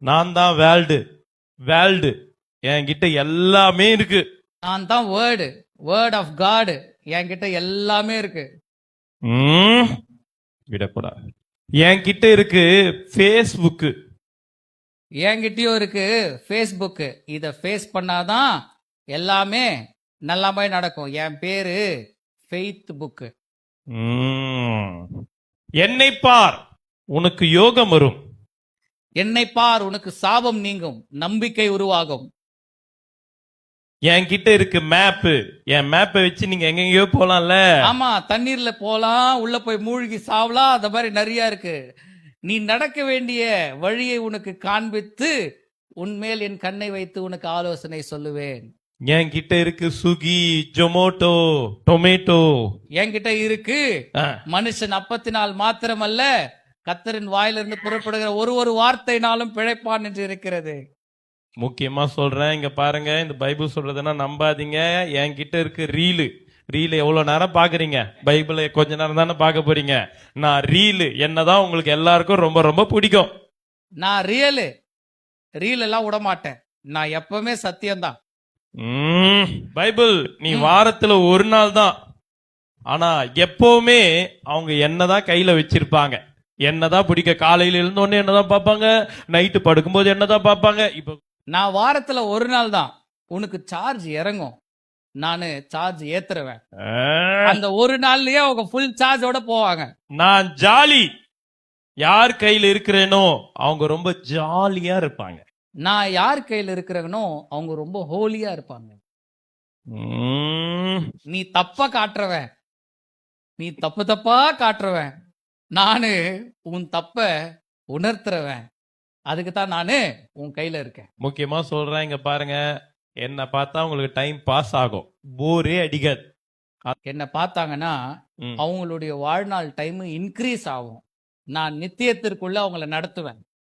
நான் தான் world. World என்கிட்ட எல்லாமே இருக்கு. நான் தான் வேர்ட் ஆஃப் காட், என்கிட்ட எல்லாமே இருக்கு. விடக்கூடாது. என்கிட்ட இருக்கு ஃபேஸ்புக். என்கிட்டயும் இருக்கு ஃபேஸ்புக். இத ஃபேஸ் பண்ணாதான் எல்லாமே நல்லாமே நடக்கும். என் பேரு ஃபெய்த் புக். என்னை பார், உனக்கு யோகம் வரும். என்னை பார், உனக்கு சாபம் நீங்கும், நம்பிக்கை உருவாகும். என்கிட்ட இருக்கு மேப்பு. என் மேப்பை வச்சு நீங்க எங்கெங்கயோ போலாம்ல. ஆமா, தண்ணீர்ல போலாம், உள்ள போய் மூழ்கி சாவலாம், அந்த மாதிரி நிறைய இருக்கு. நீ நடக்க வேண்டிய வழியை உனக்கு காண்பித்து உன்மேல் என் கண்ணை வைத்து உனக்கு ஆலோசனை சொல்லுவேன். என்கிட்ட இருக்கு சுகி, ஜொமோட்டோ, டொமேட்டோ. என்கிட்ட இருக்கு மனுஷன் அப்பத்தினால் மாத்திரமல்ல, கர்த்தரின் வாயிலிருந்து புறப்படுகிற ஒரு வார்த்தைனாலும் பிழைப்பான் என்று இருக்கிறது. முக்கியமா சொல்றேன், இங்க பாருங்க, இந்த பைபிள் சொல்றதுன்னா நம்பாதீங்க. என்கிட்ட இருக்கு ரீலு. ரீல் எவ்வளவு நேரம் பாக்குறீங்க? பைபிளை கொஞ்ச நேரம் தானே பார்க்க போறீங்க. நான் ரீலு, என்னதான் உங்களுக்கு எல்லாருக்கும் ரொம்ப ரொம்ப பிடிக்கும். நான் ரீல் எல்லாம் விட மாட்டேன். நான் எப்பவுமே சத்தியம்தான். பைபிள் நீ வாரத்துல ஒரு நாள் தான், ஆனா எப்பவுமே அவங்க என்னதான் கையில வச்சிருப்பாங்க. என்னதான் பிடிக்க, காலையில எழுந்தோடனே என்னதான் பார்ப்பாங்க, நைட்டு படுக்கும்போது என்னதான் பார்ப்பாங்க. இப்ப நான் வாரத்துல ஒரு நாள் தான், உனக்கு சார்ஜ் இறங்கும், நானு சார்ஜ் ஏத்துருவேன். அந்த ஒரு நாள்லயே அவங்க ஃபுல் சார்ஜோட போவாங்க. நான் ஜாலி. யார் கையில இருக்கிறேனோ அவங்க ரொம்ப ஜாலியா இருப்பாங்க. நான் யார் கையில இருக்கிறேனோ அவங்க ரொம்ப ஹோலியா இருப்பாங்க. நீ தப்பா காட்டுறவன், நீ தப்பா காட்டுறவன், நானு உன் தப்ப உணர்த்துறவன். அதுக்கு தான் நானு உன் கையில இருக்கேன். முக்கியமா சொல்றேன், இங்க பாருங்க, என்ன பார்த்தா உங்களுக்கு டைம் பாஸ் ஆகும், போரே அடிக்காது. என்ன பார்த்தாங்கன்னா அவங்களுடைய வாழ்நாள் டைம் இன்க்ரீஸ் ஆகும். நான் நித்தியத்திற்குள்ள அவங்கள நடத்துவேன்.